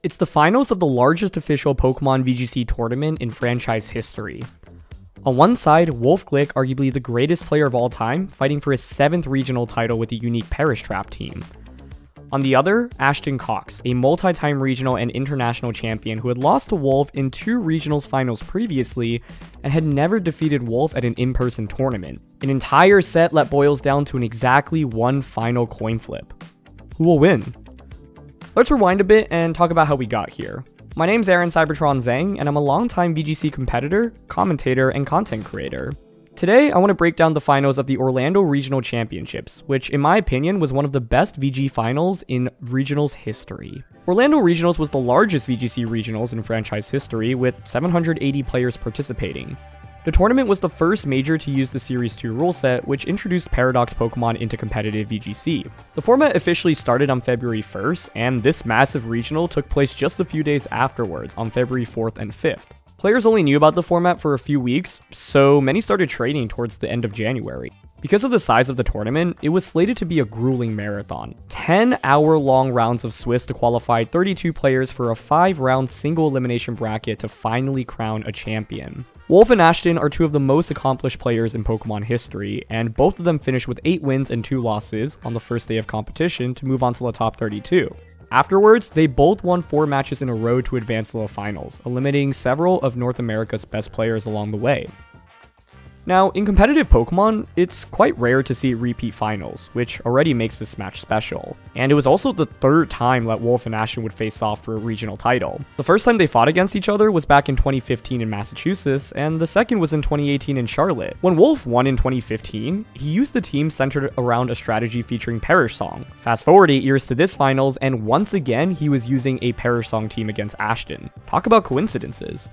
It's the finals of the largest official Pokemon VGC tournament in franchise history. On one side, Wolf Glick, arguably the greatest player of all time, fighting for his 7th regional title with the unique Perish Trap team. On the other, Ashton Cox, a multi-time regional and international champion who had lost to Wolf in 2 regionals finals previously and had never defeated Wolf at an in-person tournament. An entire set that boils down to an exactly one final coin flip. Who will win? Let's rewind a bit and talk about how we got here. My name's Aaron Cybertron Zhang, and I'm a longtime VGC competitor, commentator, and content creator. Today, I want to break down the finals of the Orlando Regional Championships, which in my opinion was one of the best VG finals in regionals history. Orlando Regionals was the largest VGC regionals in franchise history, with 780 players participating. The tournament was the first major to use the Series 2 rule set, which introduced Paradox Pokemon into competitive VGC. The format officially started on February 1st, and this massive regional took place just a few days afterwards, on February 4th and 5th. Players only knew about the format for a few weeks, so many started training towards the end of January. Because of the size of the tournament, it was slated to be a grueling marathon. 10-hour-long rounds of Swiss to qualify 32 players for a 5-round single elimination bracket to finally crown a champion. Wolf and Ashton are 2 of the most accomplished players in Pokemon history, and both of them finished with 8 wins and 2 losses on the first day of competition to move on to the top 32. Afterwards, they both won 4 matches in a row to advance to the finals, eliminating several of North America's best players along the way. Now, in competitive Pokemon, it's quite rare to see repeat finals, which already makes this match special. And it was also the 3rd time that Wolf and Ashton would face off for a regional title. The first time they fought against each other was back in 2015 in Massachusetts, and the second was in 2018 in Charlotte. When Wolf won in 2015, he used the team centered around a strategy featuring Perish Song. Fast forward 8 years to this finals, and once again, he was using a Perish Song team against Ashton. Talk about coincidences.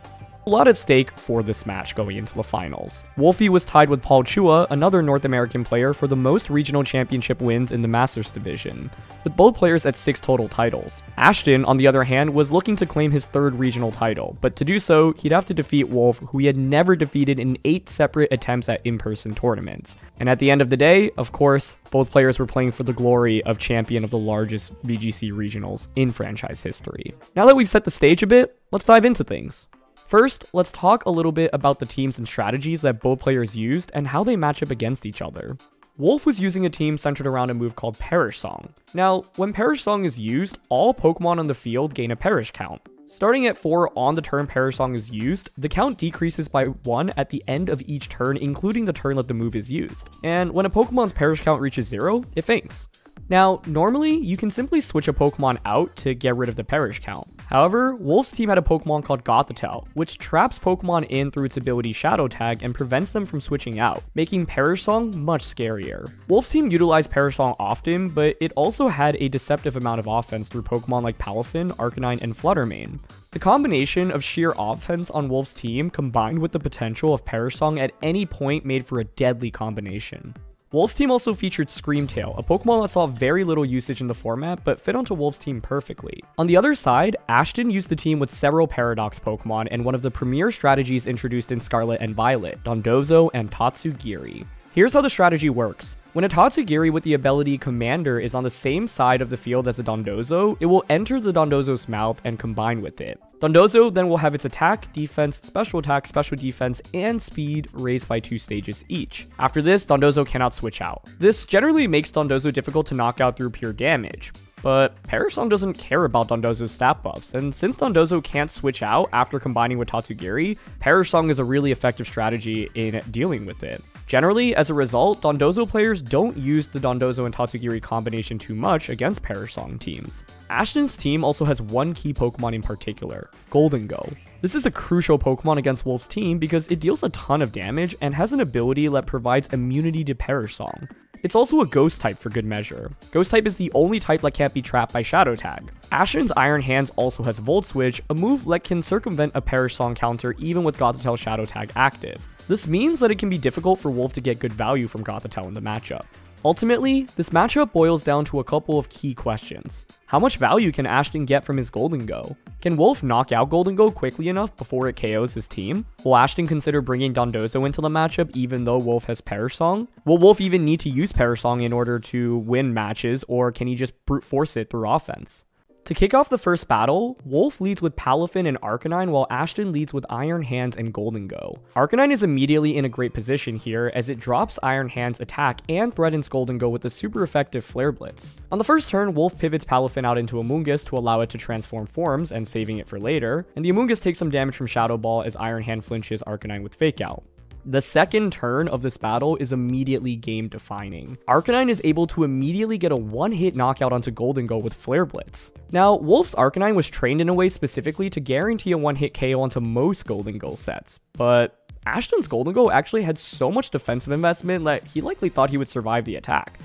A lot at stake for this match going into the finals. Wolfie was tied with Paul Chua, another North American player, for the most regional championship wins in the Masters division, with both players at 6 total titles. Ashton, on the other hand, was looking to claim his 3rd regional title, but to do so, he'd have to defeat Wolf, who he had never defeated in 8 separate attempts at in-person tournaments. And at the end of the day, of course, both players were playing for the glory of champion of the largest VGC regionals in franchise history. Now that we've set the stage a bit, let's dive into things. First, let's talk a little bit about the teams and strategies that both players used and how they match up against each other. Wolf was using a team centered around a move called Perish Song. Now, when Perish Song is used, all Pokemon on the field gain a Perish count. Starting at 4 on the turn Perish Song is used, the count decreases by 1 at the end of each turn, including the turn that the move is used. And when a Pokemon's Perish count reaches 0, it faints. Now, normally, you can simply switch a Pokemon out to get rid of the Perish count. However, Wolf's team had a Pokemon called Gothitelle, which traps Pokemon in through its ability Shadow Tag and prevents them from switching out, making Perish Song much scarier. Wolf's team utilized Perish Song often, but it also had a deceptive amount of offense through Pokemon like Palafin, Arcanine, and Fluttermane. The combination of sheer offense on Wolf's team combined with the potential of Perish Song at any point made for a deadly combination. Wolf's team also featured Screamtail, a Pokemon that saw very little usage in the format, but fit onto Wolf's team perfectly. On the other side, Ashton used the team with several Paradox Pokemon and one of the premier strategies introduced in Scarlet and Violet, Dondozo and Tatsugiri. Here's how the strategy works. When a Tatsugiri with the ability Commander is on the same side of the field as a Dondozo, it will enter the Dondozo's mouth and combine with it. Dondozo then will have its attack, defense, special defense, and speed raised by 2 stages each. After this, Dondozo cannot switch out. This generally makes Dondozo difficult to knock out through pure damage. But Perish Song doesn't care about Dondozo's stat buffs, and since Dondozo can't switch out after combining with Tatsugiri, Perish Song is a really effective strategy in dealing with it. Generally, as a result, Dondozo players don't use the Dondozo and Tatsugiri combination too much against Perish Song teams. Ashton's team also has one key Pokemon in particular, Gholdengo. This is a crucial Pokemon against Wolf's team because it deals a ton of damage and has an ability that provides immunity to Perish Song. It's also a Ghost type for good measure. Ghost type is the only type that can't be trapped by Shadow Tag. Ashton's Iron Hands also has Volt Switch, a move that can circumvent a Perish Song counter even with Gothitelle Shadow Tag active. This means that it can be difficult for Wolf to get good value from Gothitelle in the matchup. Ultimately, this matchup boils down to a couple of key questions. How much value can Ashton get from his Gholdengo? Can Wolf knock out Gholdengo quickly enough before it KOs his team? Will Ashton consider bringing Dondozo into the matchup even though Wolf has Perish Song? Will Wolf even need to use Perish Song in order to win matches, or can he just brute force it through offense? To kick off the first battle, Wolf leads with Palafin and Arcanine while Ashton leads with Iron Hands and Gholdengo. Arcanine is immediately in a great position here as it drops Iron Hands' attack and threatens Gholdengo with a super effective Flare Blitz. On the first turn, Wolf pivots Palafin out into Amoonguss to allow it to transform forms and saving it for later, and the Amoonguss takes some damage from Shadow Ball as Iron Hand flinches Arcanine with Fake Out. The second turn of this battle is immediately game defining. Arcanine is able to immediately get a one-hit knockout onto Gholdengo with Flare Blitz. Now, Wolf's Arcanine was trained in a way specifically to guarantee a one-hit KO onto most Gholdengo sets, but Ashton's Gholdengo actually had so much defensive investment that he likely thought he would survive the attack,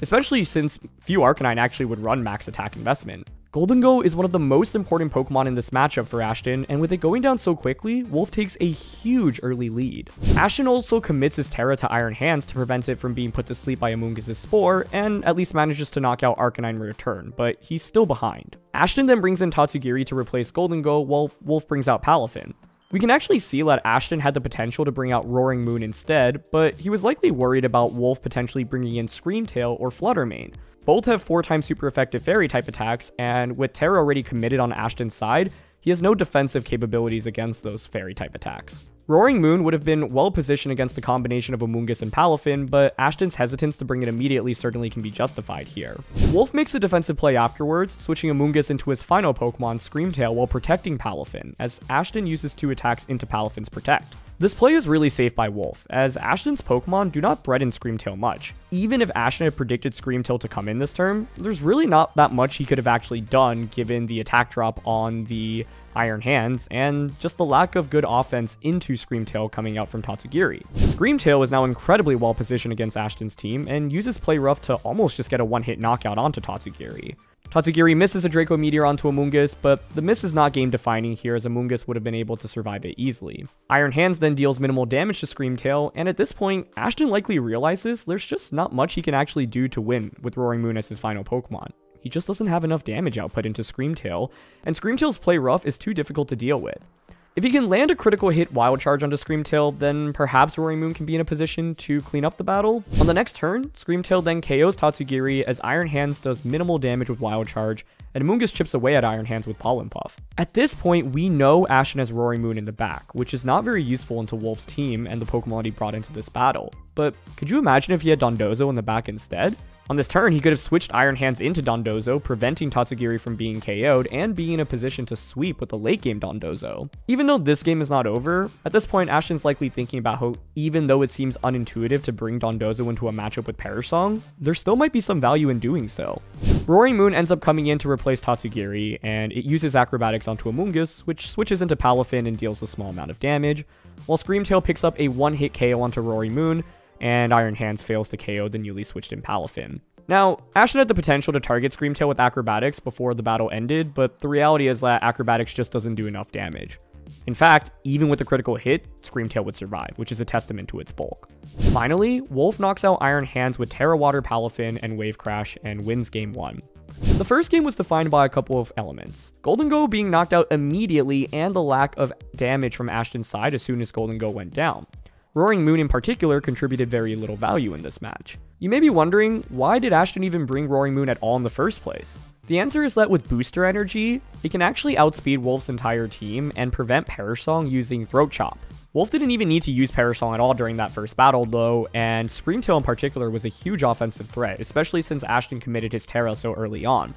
especially since few Arcanine actually would run max attack investment. Gholdengo is one of the most important Pokemon in this matchup for Ashton, and with it going down so quickly, Wolf takes a huge early lead. Ashton also commits his Terra to Iron Hands to prevent it from being put to sleep by Amoonguss' Spore, and at least manages to knock out Arcanine in return, but he's still behind. Ashton then brings in Tatsugiri to replace Gholdengo, while Wolf brings out Palafin. We can actually see that Ashton had the potential to bring out Roaring Moon instead, but he was likely worried about Wolf potentially bringing in Screamtail or Fluttermane. Both have 4x super effective fairy type attacks, and with Terra already committed on Ashton's side, he has no defensive capabilities against those fairy type attacks. Roaring Moon would have been well positioned against the combination of Amoonguss and Palafin, but Ashton's hesitance to bring it immediately certainly can be justified here. Wolf makes a defensive play afterwards, switching Amoonguss into his final Pokemon, Screamtail, while protecting Palafin, as Ashton uses 2 attacks into Palafin's Protect. This play is really safe by Wolf, as Ashton's Pokemon do not threaten Screamtail much. Even if Ashton had predicted Screamtail to come in this turn, there's really not that much he could have actually done given the attack drop on the Iron Hands and just the lack of good offense into Screamtail coming out from Tatsugiri. Screamtail is now incredibly well positioned against Ashton's team and uses Play Rough to almost just get a one-hit knockout onto Tatsugiri. Tatsugiri misses a Draco Meteor onto Amoonguss, but the miss is not game defining here as Amoonguss would have been able to survive it easily. Iron Hands then deals minimal damage to Screamtail, and at this point, Ashton likely realizes there's just not much he can actually do to win with Roaring Moon as his final Pokemon. He just doesn't have enough damage output into Screamtail, and Screamtail's Play Rough is too difficult to deal with. If he can land a critical hit Wild Charge onto Screamtail, then perhaps Roaring Moon can be in a position to clean up the battle. On the next turn, Screamtail then KOs Tatsugiri as Iron Hands does minimal damage with Wild Charge, and Amoonguss chips away at Iron Hands with Pollen Puff. At this point, we know Ashton has Roaring Moon in the back, which is not very useful into Wolf's team and the Pokemon he brought into this battle. But could you imagine if he had Dondozo in the back instead? On this turn, he could have switched Iron Hands into Dondozo, preventing Tatsugiri from being KO'd and being in a position to sweep with the late game Dondozo. Even though this game is not over, at this point Ashton's likely thinking about how even though it seems unintuitive to bring Dondozo into a matchup with Perish Song, there still might be some value in doing so. Roaring Moon ends up coming in to replace Tatsugiri, and it uses Acrobatics onto Amoonguss, which switches into Palafin and deals a small amount of damage, while Screamtail picks up a one-hit KO onto Roaring Moon, and Iron Hands fails to KO the newly switched in Palafin. Now, Ashton had the potential to target Screamtail with Acrobatics before the battle ended, but the reality is that Acrobatics just doesn't do enough damage. In fact, even with a critical hit, Screamtail would survive, which is a testament to its bulk. Finally, Wolf knocks out Iron Hands with Terra Water Palafin and Wave Crash and wins Game 1. The first game was defined by a couple of elements. Gholdengo being knocked out immediately and the lack of damage from Ashton's side as soon as Gholdengo went down. Roaring Moon in particular contributed very little value in this match. You may be wondering, why did Ashton even bring Roaring Moon at all in the first place? The answer is that with Booster Energy, it can actually outspeed Wolf's entire team and prevent Perish Song using Throat Chop. Wolf didn't even need to use Perish Song at all during that first battle though, and Screamtail in particular was a huge offensive threat, especially since Ashton committed his Terra so early on.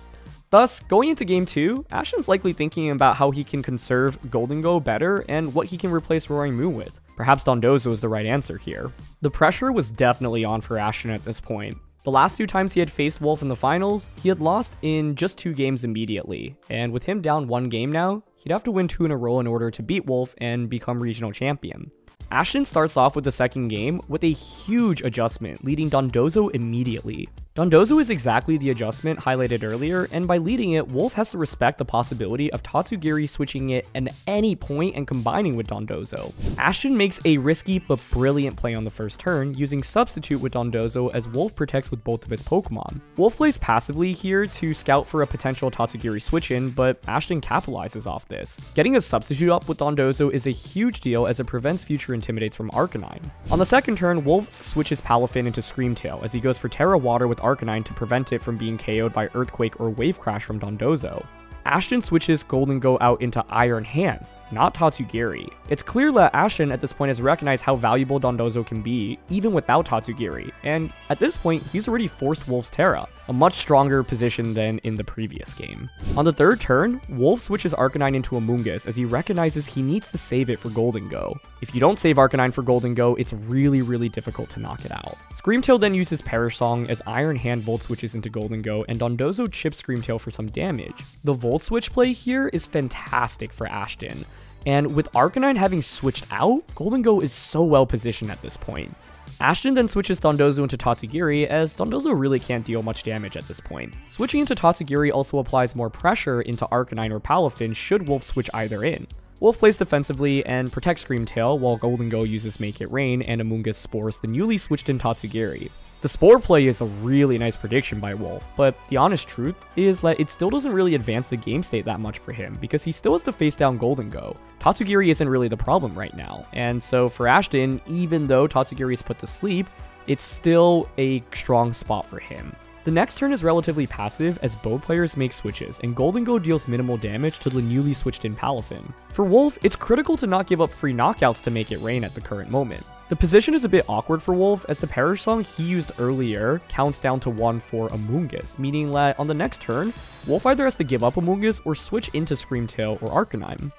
Thus, going into Game 2, Ashton's likely thinking about how he can conserve Gholdengo better and what he can replace Roaring Moon with. Perhaps Dondozo is the right answer here. The pressure was definitely on for Ashton at this point. The last 2 times he had faced Wolf in the finals, he had lost in just 2 games immediately, and with him down 1 game now, he'd have to win 2 in a row in order to beat Wolf and become regional champion. Ashton starts off with the second game with a huge adjustment, leading Dondozo immediately. Dondozo is exactly the adjustment highlighted earlier, and by leading it, Wolf has to respect the possibility of Tatsugiri switching it at any point and combining with Dondozo. Ashton makes a risky but brilliant play on the first turn, using Substitute with Dondozo as Wolf protects with both of his Pokemon. Wolf plays passively here to scout for a potential Tatsugiri switch-in, but Ashton capitalizes off this. Getting a Substitute up with Dondozo is a huge deal as it prevents future Intimidates from Arcanine. On the second turn, Wolf switches Palafin into Screamtail as he goes for Terra Water with with Arcanine to prevent it from being KO'd by Earthquake or Wave Crash from Dondozo. Ashton switches Gholdengo out into Iron Hands, not Tatsugiri. It's clear that Ashton at this point has recognized how valuable Dondozo can be, even without Tatsugiri, and at this point, he's already forced Wolf's Terra, a much stronger position than in the previous game. On the third turn, Wolf switches Arcanine into Amoonguss as he recognizes he needs to save it for Gholdengo. If you don't save Arcanine for Gholdengo, it's really difficult to knock it out. Screamtail then uses Perish Song as Iron Hand Volt switches into Gholdengo, and Dondozo chips Screamtail for some damage. The Volt switch play here is fantastic for Ashton, and with Arcanine having switched out, Gholdengo is so well positioned at this point. Ashton then switches Dondozo into Tatsugiri, as Dondozo really can't deal much damage at this point. Switching into Tatsugiri also applies more pressure into Arcanine or Palafin should Wolf switch either in. Wolf plays defensively and protects Screamtail, while Gholdengo uses Make It Rain and Amoonguss spores the newly switched in Tatsugiri. The Spore play is a really nice prediction by Wolf, but the honest truth is that it still doesn't really advance the game state that much for him, because he still has to face down Gholdengo. Tatsugiri isn't really the problem right now, and so for Ashton, even though Tatsugiri is put to sleep, it's still a strong spot for him. The next turn is relatively passive as both players make switches, and Gholdengo deals minimal damage to the newly switched in Palafin. For Wolf, it's critical to not give up free knockouts to Make It Rain at the current moment. The position is a bit awkward for Wolf as the Perish Song he used earlier counts down to 1 for Amoonguss, meaning that on the next turn, Wolf either has to give up Amoonguss or switch into Screamtail or Arcanine.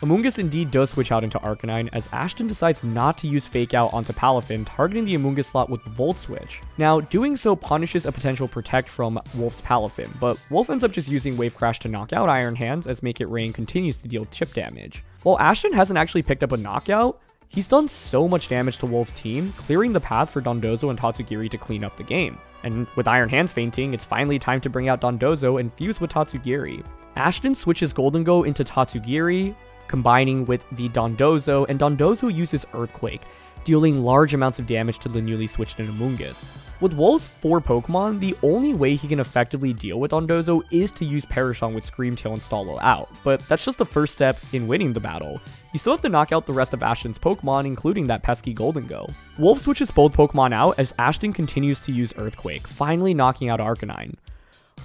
Amoonguss indeed does switch out into Arcanine as Ashton decides not to use Fake Out onto Palafin, targeting the Amoonguss slot with Volt Switch. Now, doing so punishes a potential Protect from Wolf's Palafin, but Wolf ends up just using Wave Crash to knock out Iron Hands as Make It Rain continues to deal chip damage. While Ashton hasn't actually picked up a knockout, he's done so much damage to Wolf's team, clearing the path for Dondozo and Tatsugiri to clean up the game. And with Iron Hands fainting, it's finally time to bring out Dondozo and fuse with Tatsugiri. Ashton switches Gholdengo into Tatsugiri, combining with the Dondozo, and Dondozo uses Earthquake, dealing large amounts of damage to the newly switched in Amoonguss. With Wolf's 4 Pokemon, the only way he can effectively deal with Dondozo is to use Perish Song with Screamtail and Stallo out, but that's just the first step in winning the battle. You still have to knock out the rest of Ashton's Pokemon, including that pesky Gholdengo. Wolf switches both Pokemon out as Ashton continues to use Earthquake, finally knocking out Arcanine.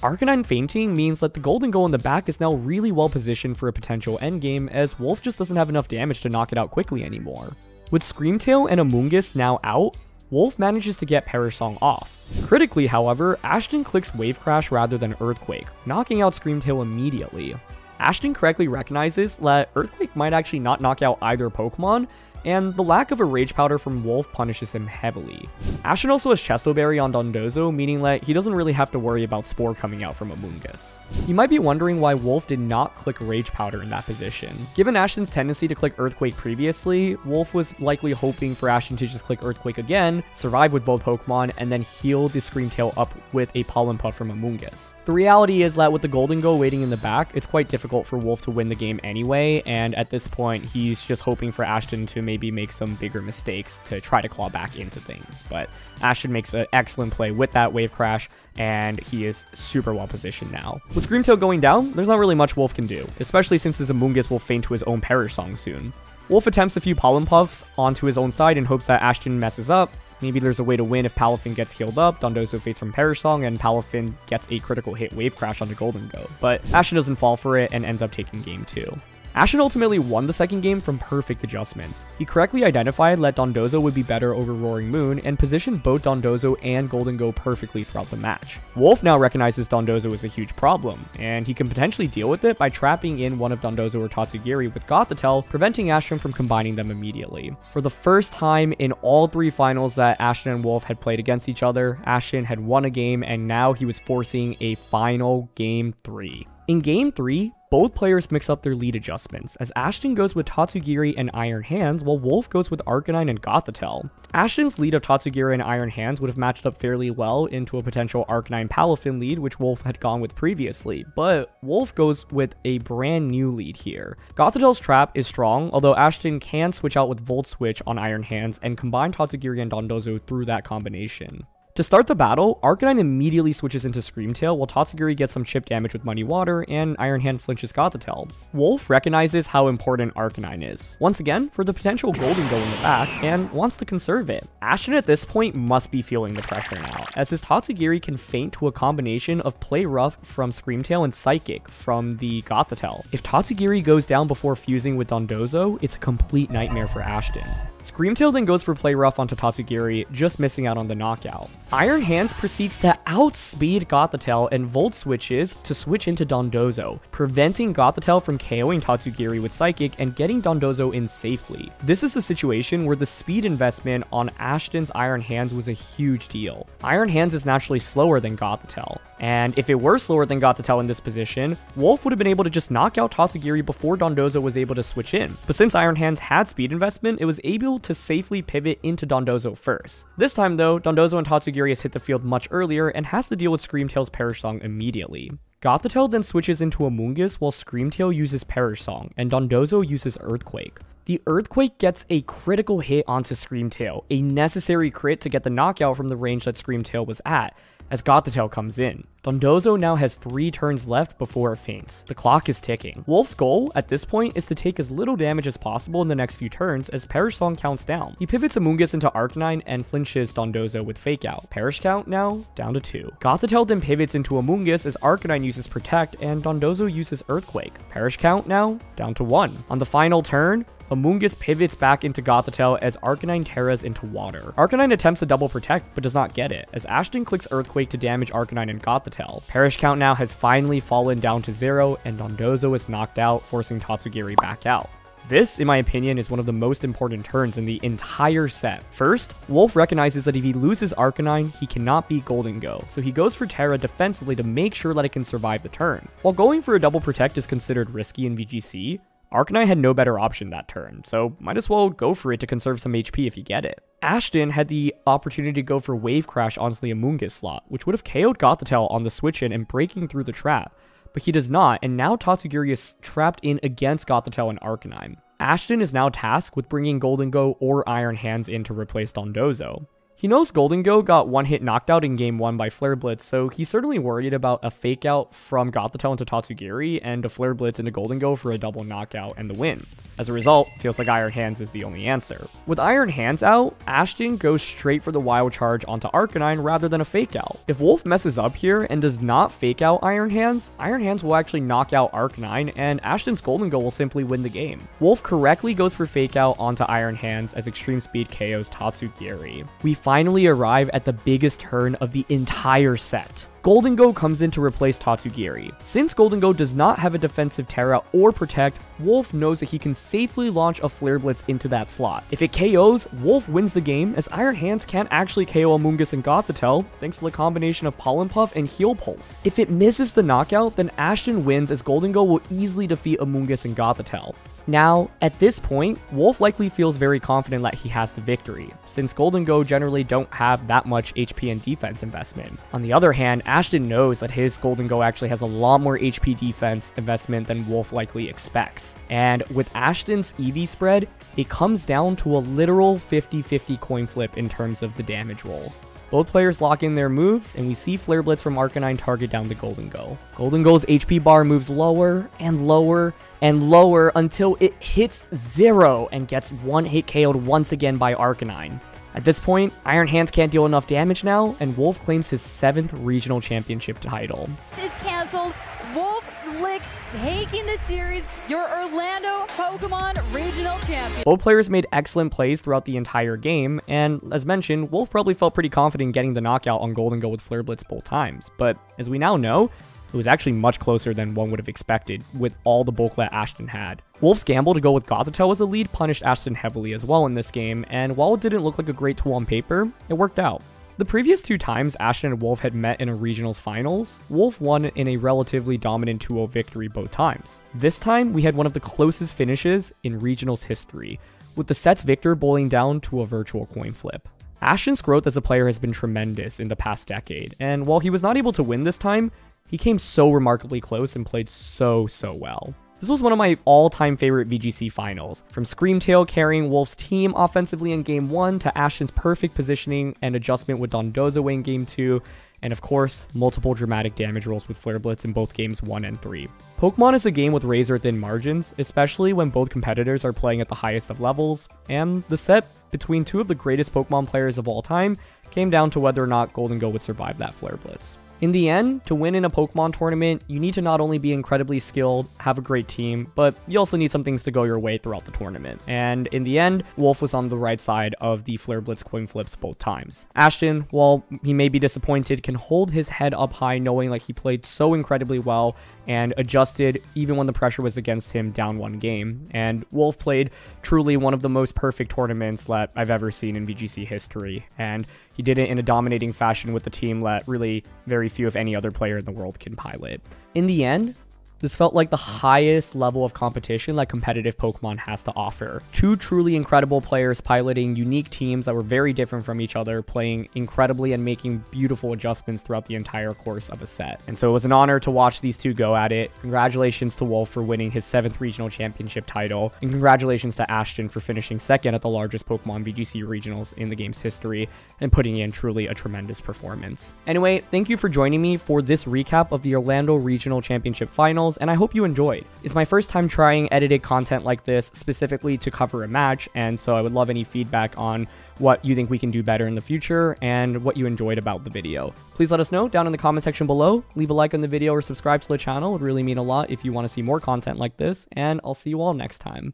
Arcanine fainting means that the Gholdengo in the back is now really well positioned for a potential endgame, as Wolf just doesn't have enough damage to knock it out quickly anymore. With Screamtail and Amoonguss now out, Wolf manages to get Perish Song off. Critically, however, Ashton clicks Wave Crash rather than Earthquake, knocking out Screamtail immediately. Ashton correctly recognizes that Earthquake might actually not knock out either Pokemon, and the lack of a Rage Powder from Wolf punishes him heavily. Ashton also has Chesto Berry on Dondozo, meaning that he doesn't really have to worry about Spore coming out from Amoonguss. You might be wondering why Wolf did not click Rage Powder in that position. Given Ashton's tendency to click Earthquake previously, Wolf was likely hoping for Ashton to just click Earthquake again, survive with both Pokemon, and then heal the Screamtail up with a Pollen Puff from Amoonguss. The reality is that with the Gholdengo waiting in the back, it's quite difficult for Wolf to win the game anyway, and at this point, he's just hoping for Ashton to maybe make some bigger mistakes to try to claw back into things. But Ashton makes an excellent play with that Wave Crash, and he is super well positioned now. With Screamtail going down, there's not really much Wolf can do, especially since his Amoonguss will faint to his own Perish Song soon. Wolf attempts a few Pollen Puffs onto his own side in hopes that Ashton messes up. Maybe there's a way to win if Palafin gets healed up, Dondozo faints from Perish Song, and Palafin gets a critical hit Wave Crash onto Gholdengo. But Ashton doesn't fall for it and ends up taking game 2. Ashton ultimately won the second game from perfect adjustments. He correctly identified that Dondozo would be better over Roaring Moon and positioned both Dondozo and Gholdengo perfectly throughout the match. Wolf now recognizes Dondozo is a huge problem, and he can potentially deal with it by trapping in one of Dondozo or Tatsugiri with Gothitelle, preventing Ashton from combining them immediately. For the first time in all 3 finals that Ashton and Wolf had played against each other, Ashton had won a game, and now he was forcing a final Game 3. In Game 3, both players mix up their lead adjustments, as Ashton goes with Tatsugiri and Iron Hands, while Wolf goes with Arcanine and Gothitelle. Ashton's lead of Tatsugiri and Iron Hands would have matched up fairly well into a potential Arcanine Palafin lead, which Wolf had gone with previously, but Wolf goes with a brand new lead here. Gothitelle's trap is strong, although Ashton can switch out with Volt Switch on Iron Hands and combine Tatsugiri and Dondozo through that combination. To start the battle, Arcanine immediately switches into Screamtail while Tatsugiri gets some chip damage with Muddy Water and Iron Hand flinches Gothitelle. Wolf recognizes how important Arcanine is, once again for the potential Golden Go in the back, and wants to conserve it. Ashton at this point must be feeling the pressure now, as his Tatsugiri can feint to a combination of Play Rough from Screamtail and Psychic from the Gothitelle. If Tatsugiri goes down before fusing with Dondozo, it's a complete nightmare for Ashton. Screamtail then goes for Play Rough onto Tatsugiri, just missing out on the knockout. Iron Hands proceeds to outspeed Gothitelle and Volt switches to switch into Dondozo, preventing Gothitelle from KOing Tatsugiri with Psychic and getting Dondozo in safely. This is a situation where the speed investment on Ashton's Iron Hands was a huge deal. Iron Hands is naturally slower than Gothitelle, and if it were slower than Gothitelle in this position, Wolf would have been able to just knock out Tatsugiri before Dondozo was able to switch in. But since Iron Hands had speed investment, it was able to safely pivot into Dondozo first. This time though, Dondozo and Tatsugiri has hit the field much earlier and has to deal with Screamtail's Perish Song immediately. Gothitelle then switches into Amoonguss while Screamtail uses Perish Song and Dondozo uses Earthquake. The Earthquake gets a critical hit onto Screamtail, a necessary crit to get the knockout from the range that Screamtail was at, as Gothitelle comes in. Dondozo now has 3 turns left before it faints. The clock is ticking. Wolf's goal at this point is to take as little damage as possible in the next few turns as Perish Song counts down. He pivots Amoonguss into Arcanine and flinches Dondozo with Fake Out. Perish count now down to 2. Gothitelle then pivots into Amoonguss as Arcanine uses Protect and Dondozo uses Earthquake. Perish count now down to 1. On the final turn, Amoonguss pivots back into Gothitelle as Arcanine terras into Water. Arcanine attempts to double protect but does not get it, as Ashton clicks Earthquake to damage Arcanine and Gothitelle. Perish count now has finally fallen down to 0 and Dondozo is knocked out, forcing Tatsugiri back out. This, in my opinion, is one of the most important turns in the entire set. First, Wolf recognizes that if he loses Arcanine, he cannot beat Golden Go, so he goes for Terra defensively to make sure that it can survive the turn. While going for a double protect is considered risky in VGC, Arcanine had no better option that turn, so might as well go for it to conserve some HP if you get it. Ashton had the opportunity to go for Wave Crash onto the Amoonguss slot, which would have KO'd Gothitelle on the switch in and breaking through the trap, but he does not, and now Tatsugiri is trapped in against Gothitelle and Arcanine. Ashton is now tasked with bringing Golden Go or Iron Hands in to replace Dondozo. He knows Golden Go got one-hit knocked out in Game 1 by Flare Blitz, so he's certainly worried about a fake out from Gothitelle into Tatsugiri and a Flare Blitz into Golden Go for a double knockout and the win. As a result, feels like Iron Hands is the only answer. With Iron Hands out, Ashton goes straight for the Wild Charge onto Arcanine rather than a fake out. If Wolf messes up here and does not fake out Iron Hands will actually knock out Arcanine and Ashton's Golden Go will simply win the game. Wolf correctly goes for fake out onto Iron Hands as Extreme Speed KOs Tatsugiri. We finally arrive at the biggest turn of the entire set. Golden Go comes in to replace Tatsugiri. Since Golden Go does not have a defensive Terra or Protect, Wolf knows that he can safely launch a Flare Blitz into that slot. If it KOs, Wolf wins the game as Iron Hands can't actually KO Amoonguss and Gothitelle thanks to the combination of Pollen Puff and Heal Pulse. If it misses the knockout, then Ashton wins as Golden Go will easily defeat Amoonguss and Gothitelle. Now, at this point, Wolf likely feels very confident that he has the victory, since Golden Go generally don't have that much HP and defense investment. On the other hand, Ashton knows that his Golden Go actually has a lot more HP defense investment than Wolf likely expects. And with Ashton's EV spread, it comes down to a literal 50-50 coin flip in terms of the damage rolls. Both players lock in their moves, and we see Flare Blitz from Arcanine target down the Golden Go. Golden Go's HP bar moves lower and lower and lower until it hits 0 and gets one hit KO'd once again by Arcanine. At this point, Iron Hands can't deal enough damage now, and Wolf claims his 7th regional championship title. Is canceled. Wolf Lick taking the series, your Orlando Pokemon Regional Champion. Both players made excellent plays throughout the entire game, and as mentioned, Wolf probably felt pretty confident in getting the knockout on Golden Go with Flare Blitz both times, but as we now know, it was actually much closer than one would have expected with all the bulk that Ashton had. Wolf's gamble to go with Gothitelle as a lead punished Ashton heavily as well in this game, and while it didn't look like a great tool on paper, it worked out. The previous 2 times Ashton and Wolf had met in a regionals finals, Wolf won in a relatively dominant 2-0 victory both times. This time, we had one of the closest finishes in regionals history, with the set's victor boiling down to a virtual coin flip. Ashton's growth as a player has been tremendous in the past decade, and while he was not able to win this time, he came so remarkably close and played so well. This was one of my all-time favorite VGC finals. From Screamtail carrying Wolf's team offensively in Game 1 to Ashton's perfect positioning and adjustment with Dondozo in Game 2, and of course, multiple dramatic damage rolls with Flare Blitz in both Games 1 and 3. Pokemon is a game with razor-thin margins, especially when both competitors are playing at the highest of levels, and the set between two of the greatest Pokemon players of all time came down to whether or not Gholdengo would survive that Flare Blitz. In the end, to win in a Pokemon tournament, you need to not only be incredibly skilled, have a great team, but you also need some things to go your way throughout the tournament. And in the end, Wolf was on the right side of the Flare Blitz coin flips both times. Ashton, while he may be disappointed, can hold his head up high knowing like he played so incredibly well and adjusted even when the pressure was against him down one game. And Wolf played truly one of the most perfect tournaments that I've ever seen in VGC history. And he did it in a dominating fashion with a team that really very few, if any, other player in the world can pilot. In the end, this felt like the highest level of competition that competitive Pokemon has to offer. Two truly incredible players piloting unique teams that were very different from each other, playing incredibly and making beautiful adjustments throughout the entire course of a set. And so it was an honor to watch these two go at it. Congratulations to Wolf for winning his 7th regional championship title, and congratulations to Ashton for finishing second at the largest Pokemon VGC regionals in the game's history and putting in truly a tremendous performance. Anyway, thank you for joining me for this recap of the Orlando Regional Championship Finals, and I hope you enjoyed. It's my first time trying edited content like this specifically to cover a match, and so I would love any feedback on what you think we can do better in the future and what you enjoyed about the video. Please let us know down in the comment section below. Leave a like on the video or subscribe to the channel. It would really mean a lot if you want to see more content like this, and I'll see you all next time.